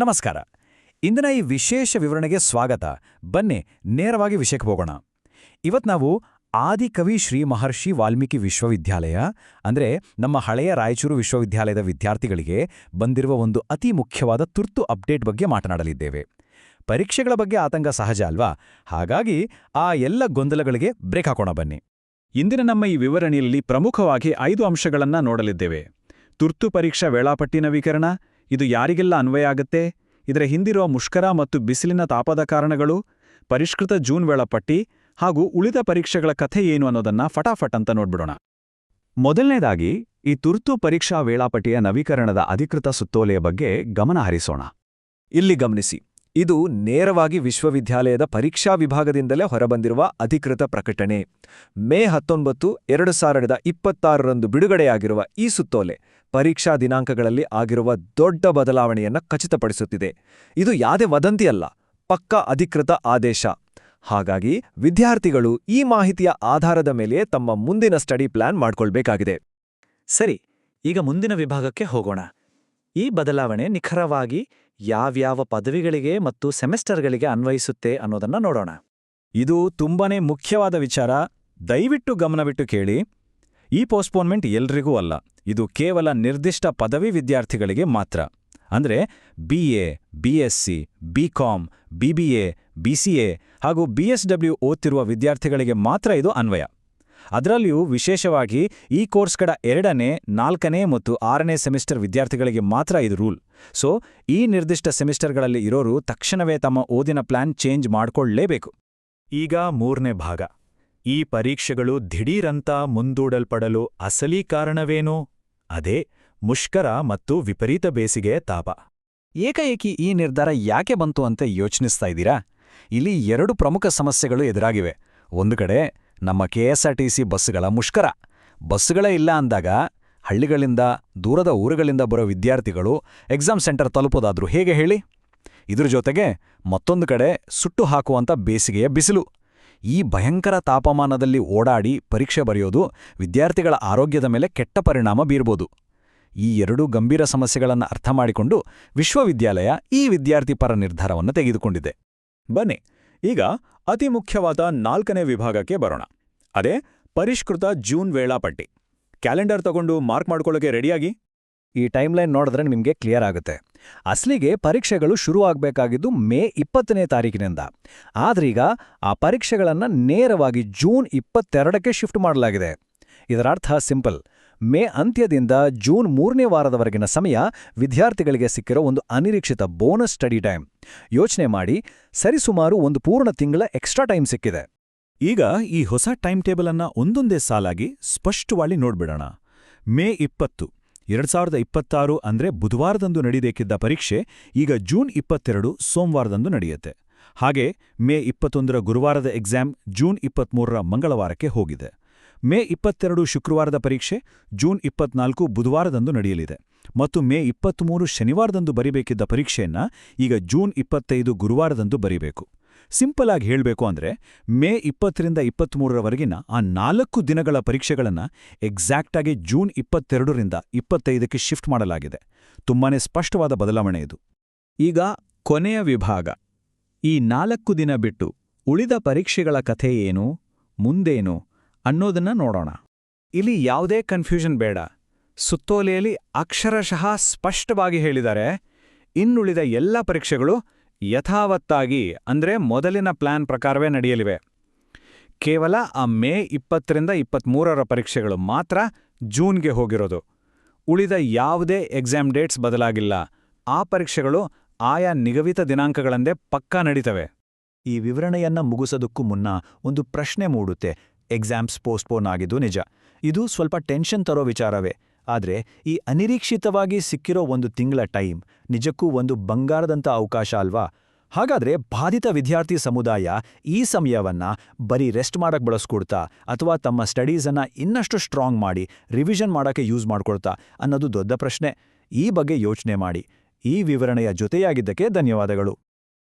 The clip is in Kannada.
ನಮಸ್ಕಾರ. ಇಂದಿನ ಈ ವಿಶೇಷ ವಿವರಣೆಗೆ ಸ್ವಾಗತ. ಬನ್ನಿ ನೇರವಾಗಿ ವಿಷಯಕ್ಕೆ ಹೋಗೋಣ. ಇವತ್ತು ನಾವು ಆದಿಕವಿ ಶ್ರೀ ಮಹರ್ಷಿ ವಾಲ್ಮೀಕಿ ವಿಶ್ವವಿದ್ಯಾಲಯ ಅಂದರೆ ನಮ್ಮ ಹಳೆಯ ರಾಯಚೂರು ವಿಶ್ವವಿದ್ಯಾಲಯದ ವಿದ್ಯಾರ್ಥಿಗಳಿಗೆ ಬಂದಿರುವ ಒಂದು ಅತಿ ಮುಖ್ಯವಾದ ತುರ್ತು ಅಪ್ಡೇಟ್ ಬಗ್ಗೆ ಮಾತನಾಡಲಿದ್ದೇವೆ. ಪರೀಕ್ಷೆಗಳ ಬಗ್ಗೆ ಆತಂಕ ಸಹಜ ಅಲ್ವಾ? ಹಾಗಾಗಿ ಆ ಎಲ್ಲ ಗೊಂದಲಗಳಿಗೆ ಬ್ರೇಕ್ ಹಾಕೋಣ ಬನ್ನಿ. ಇಂದಿನ ನಮ್ಮ ಈ ವಿವರಣೆಯಲ್ಲಿ ಪ್ರಮುಖವಾಗಿ 5 ಅಂಶಗಳನ್ನು ನೋಡಲಿದ್ದೇವೆ. ತುರ್ತು ಪರೀಕ್ಷಾ ವೇಳಾಪಟ್ಟಿ ನವೀಕರಣ, ಇದು ಯಾರಿಗೆಲ್ಲ ಅನ್ವಯ ಆಗುತ್ತೆ, ಇದರ ಹಿಂದಿರುವ ಮುಷ್ಕರ ಮತ್ತು ಬಿಸಿಲಿನ ತಾಪದ ಕಾರಣಗಳು, ಪರಿಷ್ಕೃತ ಜೂನ್ ವೇಳಾಪಟ್ಟಿ ಹಾಗೂ ಉಳಿದ ಪರೀಕ್ಷೆಗಳ ಕಥೆ ಏನು ಅನ್ನೋದನ್ನ ಫಟಾಫಟ್ ಅಂತ ನೋಡ್ಬಿಡೋಣ. ಮೊದಲನೇದಾಗಿ ಈ ತುರ್ತು ಪರೀಕ್ಷಾ ವೇಳಾಪಟ್ಟಿಯ ನವೀಕರಣದ ಅಧಿಕೃತ ಸುತ್ತೋಲೆಯ ಬಗ್ಗೆ ಗಮನ ಹರಿಸೋಣ. ಇಲ್ಲಿ ಗಮನಿಸಿ, ಇದು ನೇರವಾಗಿ ವಿಶ್ವವಿದ್ಯಾಲಯದ ಪರೀಕ್ಷಾ ವಿಭಾಗದಿಂದಲೇ ಹೊರಬಂದಿರುವ ಅಧಿಕೃತ ಪ್ರಕಟಣೆ. ಮೇ 19, 2026ರಂದು ಬಿಡುಗಡೆಯಾಗಿರುವ ಈ ಸುತ್ತೋಲೆ ಪರೀಕ್ಷಾ ದಿನಾಂಕಗಳಲ್ಲಿ ಆಗಿರುವ ದೊಡ್ಡ ಬದಲಾವಣೆಯನ್ನು ಖಚಿತಪಡಿಸುತ್ತಿದೆ. ಇದು ಯಾವುದೇ ವದಂತಿಯಲ್ಲ, ಪಕ್ಕಾ ಅಧಿಕೃತ ಆದೇಶ. ಹಾಗಾಗಿ ವಿದ್ಯಾರ್ಥಿಗಳು ಈ ಮಾಹಿತಿಯ ಆಧಾರದ ಮೇಲೆ ತಮ್ಮ ಮುಂದಿನ ಸ್ಟಡಿ ಪ್ಲಾನ್ ಮಾಡ್ಕೊಳ್ಬೇಕಾಗಿದೆ. ಸರಿ, ಈಗ ಮುಂದಿನ ವಿಭಾಗಕ್ಕೆ ಹೋಗೋಣ. ಈ ಬದಲಾವಣೆ ನಿಖರವಾಗಿ ಯಾವ್ಯಾವ ಪದವಿಗಳಿಗೆ ಮತ್ತು ಸೆಮೆಸ್ಟರ್ಗಳಿಗೆ ಅನ್ವಯಿಸುತ್ತೆ ಅನ್ನೋದನ್ನ ನೋಡೋಣ. ಇದು ತುಂಬಾನೇ ಮುಖ್ಯವಾದ ವಿಚಾರ. ದಯವಿಟ್ಟು ಗಮನವಿಟ್ಟು ಕೇಳಿ. ಈ ಪೋಸ್ಟ್ಪೋನ್ಮೆಂಟ್ ಎಲ್ರಿಗೂ ಅಲ್ಲ, ಇದು ಕೇವಲ ನಿರ್ದಿಷ್ಟ ಪದವಿ ವಿದ್ಯಾರ್ಥಿಗಳಿಗೆ ಮಾತ್ರ. ಅಂದ್ರೆ BA, BSc, BCom, BBA, BCA ಹಾಗೂ BSW ಓದ್ತಿರುವ ವಿದ್ಯಾರ್ಥಿಗಳಿಗೆ ಮಾತ್ರ ಇದು ಅನ್ವಯ. ಅದರಲ್ಲಿಯೂ ವಿಶೇಷವಾಗಿ ಈ ಕೋರ್ಸ್ಗಳ 2ನೇ, 4ನೇ ಮತ್ತು 6ನೇ ಸೆಮಿಸ್ಟರ್ ವಿದ್ಯಾರ್ಥಿಗಳಿಗೆ ಮಾತ್ರ ಇದು ರೂಲ್. ಸೊ ಈ ನಿರ್ದಿಷ್ಟ ಸೆಮಿಸ್ಟರ್ಗಳಲ್ಲಿ ಇರೋರು ತಕ್ಷಣವೇ ತಮ್ಮ ಓದಿನ ಪ್ಲಾನ್ ಚೇಂಜ್ ಮಾಡ್ಕೊಳ್ಳೇಬೇಕು. ಈಗ 3ನೇ ಭಾಗ. ಈ ಪರೀಕ್ಷೆಗಳು ದಿಢೀರಂತ ಮುಂದೂಡಲ್ಪಡಲು ಅಸಲಿ ಕಾರಣವೇನು? ಅದೇ ಮುಷ್ಕರ ಮತ್ತು ವಿಪರೀತ ಬೇಸಿಗೆ ತಾಪ. ಏಕಾಏಕಿ ಈ ನಿರ್ಧಾರ ಯಾಕೆ ಬಂತು ಅಂತ ಯೋಚಿಸ್ತಾ ಇದ್ದೀರಾ? ಇಲ್ಲಿ 2 ಪ್ರಮುಖ ಸಮಸ್ಯೆಗಳು ಎದುರಾಗಿವೆ. ಒಂದು ಕಡೆ ನಮ್ಮ KSRTC ಬಸ್ಸುಗಳ ಮುಷ್ಕರ. ಬಸ್ಸುಗಳೇ ಇಲ್ಲ ಅಂದಾಗ ಹಳ್ಳಿಗಳಿಂದ, ದೂರದ ಊರುಗಳಿಂದ ಬರೋ ವಿದ್ಯಾರ್ಥಿಗಳು ಎಕ್ಸಾಮ್ ಸೆಂಟರ್ ತಲುಪೋದಾದ್ರೂ ಹೇಗೆ ಹೇಳಿ? ಇದ್ರ ಜೊತೆಗೆ ಮತ್ತೊಂದು ಕಡೆ ಸುಟ್ಟು ಹಾಕುವಂಥ ಬೇಸಿಗೆಯ ಬಿಸಿಲು. ಈ ಭಯಂಕರ ತಾಪಮಾನದಲ್ಲಿ ಓಡಾಡಿ ಪರೀಕ್ಷೆ ಬರೆಯೋದು ವಿದ್ಯಾರ್ಥಿಗಳ ಆರೋಗ್ಯದ ಮೇಲೆ ಕೆಟ್ಟ ಪರಿಣಾಮ ಬೀರ್ಬೋದು. ಈ 2 ಗಂಭೀರ ಸಮಸ್ಯೆಗಳನ್ನು ಅರ್ಥ ಮಾಡಿಕೊಂಡು ವಿಶ್ವವಿದ್ಯಾಲಯ ಈ ವಿದ್ಯಾರ್ಥಿ ಪರ ನಿರ್ಧಾರವನ್ನು ತೆಗೆದುಕೊಂಡಿದೆ. ಬನ್ನಿ ಈಗ ಅತಿ ಮುಖ್ಯವಾದ 4ನೇ ವಿಭಾಗಕ್ಕೆ ಬರೋಣ. ಅದೇ ಪರಿಷ್ಕೃತ ಜೂನ್ ವೇಳಾಪಟ್ಟಿ. ಕ್ಯಾಲೆಂಡರ್ ತಗೊಂಡು ಮಾರ್ಕ್ ಮಾಡ್ಕೊಳ್ಳೋಕೆ ರೆಡಿಯಾಗಿ. ಈ ಟೈಮ್ಲೈನ್ ನೋಡಿದ್ರೆ ನಿಮಗೆ ಕ್ಲಿಯರ್ ಆಗುತ್ತೆ. ಅಸಲಿಗೆ ಪರೀಕ್ಷೆಗಳು ಶುರು ಆಗಬೇಕಾಗಿದ್ದು ಮೇ 20ನೇ ತಾರೀಕಿನಿಂದ. ಆದ್ರೀಗ ಆ ಪರೀಕ್ಷೆಗಳನ್ನು ನೇರವಾಗಿ ಜೂನ್ 22ಕ್ಕೆ ಶಿಫ್ಟ್ ಮಾಡಲಾಗಿದೆ. ಇದರ ಅರ್ಥ ಸಿಂಪಲ್. ಮೇ ಅಂತ್ಯದಿಂದ ಜೂನ್ 3ನೇ ವಾರದವರೆಗಿನ ಸಮಯ ವಿದ್ಯಾರ್ಥಿಗಳಿಗೆ ಸಿಕ್ಕಿರೋ ಒಂದು ಅನಿರೀಕ್ಷಿತ ಬೋನಸ್ ಸ್ಟಡಿ ಟೈಮ್. ಯೋಚನೆ ಮಾಡಿ, ಸರಿಸುಮಾರು ಒಂದು ಪೂರ್ಣ ತಿಂಗಳ ಎಕ್ಸ್ಟ್ರಾ ಟೈಮ್ ಸಿಕ್ಕಿದೆ. ಈಗ ಈ ಹೊಸ ಟೈಮ್ ಟೇಬಲ್ ಅನ್ನ ಒಂದೊಂದೇ ಸಾಲಾಗಿ ಸ್ಪಷ್ಟವಾಗಿ ನೋಡ್ಬಿಡೋಣ. ಮೇ 20, 2026 ಅಂದ್ರೆ ಬುಧವಾರದಂದು ನಡೆಯಬೇಕಿದ್ದ ಪರೀಕ್ಷೆ ಈಗ ಜೂನ್ 22 ಸೋಮವಾರದಂದು ನಡೆಯುತ್ತೆ. ಹಾಗೆ ಮೇ 21ರ ಗುರುವಾರದ ಎಕ್ಸಾಮ್ ಜೂನ್ 23ರ ಮಂಗಳವಾರಕ್ಕೆ ಹೋಗಿದೆ. ಮೇ 22 ಶುಕ್ರವಾರದ ಪರೀಕ್ಷೆ ಜೂನ್ 24 ಬುಧವಾರದಂದು ನಡೆಯಲಿದೆ. ಮತ್ತು ಮೇ 23 ಶನಿವಾರದಂದು ಬರಿಬೇಕಿದ್ದ ಪರೀಕ್ಷೆಯನ್ನ ಈಗ ಜೂನ್ 25 ಗುರುವಾರದಂದು ಬರಿಬೇಕು. ಸಿಂಪಲ್ ಆಗಿ ಹೇಳಬೇಕು ಅಂದ್ರೆ ಮೇ 20ರಿಂದ 23ರವರೆಗಿನ ಆ 4 ದಿನಗಳ ಪರೀಕ್ಷೆಗಳನ್ನು ಎಕ್ಸಾಕ್ಟಾಗಿ ಜೂನ್ 22ರಿಂದ 25ಕ್ಕೆ ಶಿಫ್ಟ್ ಮಾಡಲಾಗಿದೆ. ತುಂಬಾನೇ ಸ್ಪಷ್ಟವಾದ ಬದಲಾವಣೆ ಇದು. ಈಗ ಕೊನೆಯ ವಿಭಾಗ. ಈ 4 ದಿನ ಬಿಟ್ಟು ಉಳಿದ ಪರೀಕ್ಷೆಗಳ ಕಥೆ ಏನು, ಮುಂದೇನು ಅನ್ನೋದನ್ನ ನೋಡೋಣ. ಇಲ್ಲಿ ಯಾವುದೇ ಕನ್ಫ್ಯೂಷನ್ ಬೇಡ. ಸುತ್ತೋಲೆಯಲ್ಲಿ ಅಕ್ಷರಶಃ ಸ್ಪಷ್ಟವಾಗಿ ಹೇಳಿದ್ದಾರೆ, ಇನ್ನುಳಿದ ಎಲ್ಲ ಪರೀಕ್ಷೆಗಳು ಯಥಾವತ್ತಾಗಿ ಅಂದ್ರೆ ಮೊದಲಿನ ಪ್ಲಾನ್ ಪ್ರಕಾರವೇ ನಡೆಯಲಿವೆ. ಕೇವಲ ಆ ಮೇ 20ರಿಂದ 23ರ ಪರೀಕ್ಷೆಗಳು ಮಾತ್ರ ಜೂನ್ಗೆ ಹೋಗಿರೋದು. ಉಳಿದ ಯಾವುದೇ ಎಕ್ಸಾಮ್ ಡೇಟ್ಸ್ ಬದಲಾಗಿಲ್ಲ. ಆ ಪರೀಕ್ಷೆಗಳು ಆಯಾ ನಿಗದಿತ ದಿನಾಂಕಗಳಂದೇ ಪಕ್ಕಾ ನಡೀತವೆ. ಈ ವಿವರಣೆಯನ್ನ ಮುಗಿಸೋದಕ್ಕೂ ಮುನ್ನ ಒಂದು ಪ್ರಶ್ನೆ ಮೂಡುತ್ತೆ. ಎಕ್ಸಾಮ್ಸ್ ಪೋಸ್ಟ್ಪೋನ್ ಆಗಿದ್ದು ನಿಜ. ಇದು ಸ್ವಲ್ಪ ಟೆನ್ಷನ್ ತರೋ ವಿಚಾರವೇ. ಆದರೆ ಈ ಅನಿರೀಕ್ಷಿತವಾಗಿ ಸಿಕ್ಕಿರೋ ಒಂದು ತಿಂಗಳ ಟೈಮ್ ನಿಜಕ್ಕೂ ಒಂದು ಬಂಗಾರದಂಥ ಅವಕಾಶ ಅಲ್ವಾ? ಹಾಗಾದ್ರೆ ಬಾಧಿತ ವಿದ್ಯಾರ್ಥಿ ಸಮುದಾಯ ಈ ಸಮಯವನ್ನ ಬರೀ ರೆಸ್ಟ್ ಮಾಡಕ್ಕೆ ಬಳಸ್ಕೊಡ್ತಾ ಅಥವಾ ತಮ್ಮ ಸ್ಟಡೀಸನ್ನ ಇನ್ನಷ್ಟು ಸ್ಟ್ರಾಂಗ್ ಮಾಡಿ ರಿವಿಷನ್ ಮಾಡೋಕ್ಕೆ ಯೂಸ್ ಮಾಡ್ಕೊಳ್ತಾ ಅನ್ನೋದು ದೊಡ್ಡ ಪ್ರಶ್ನೆ. ಈ ಬಗ್ಗೆ ಯೋಚನೆ ಮಾಡಿ. ಈ ವಿವರಣೆಯ ಜೊತೆಯಾಗಿದ್ದಕ್ಕೆ ಧನ್ಯವಾದಗಳು.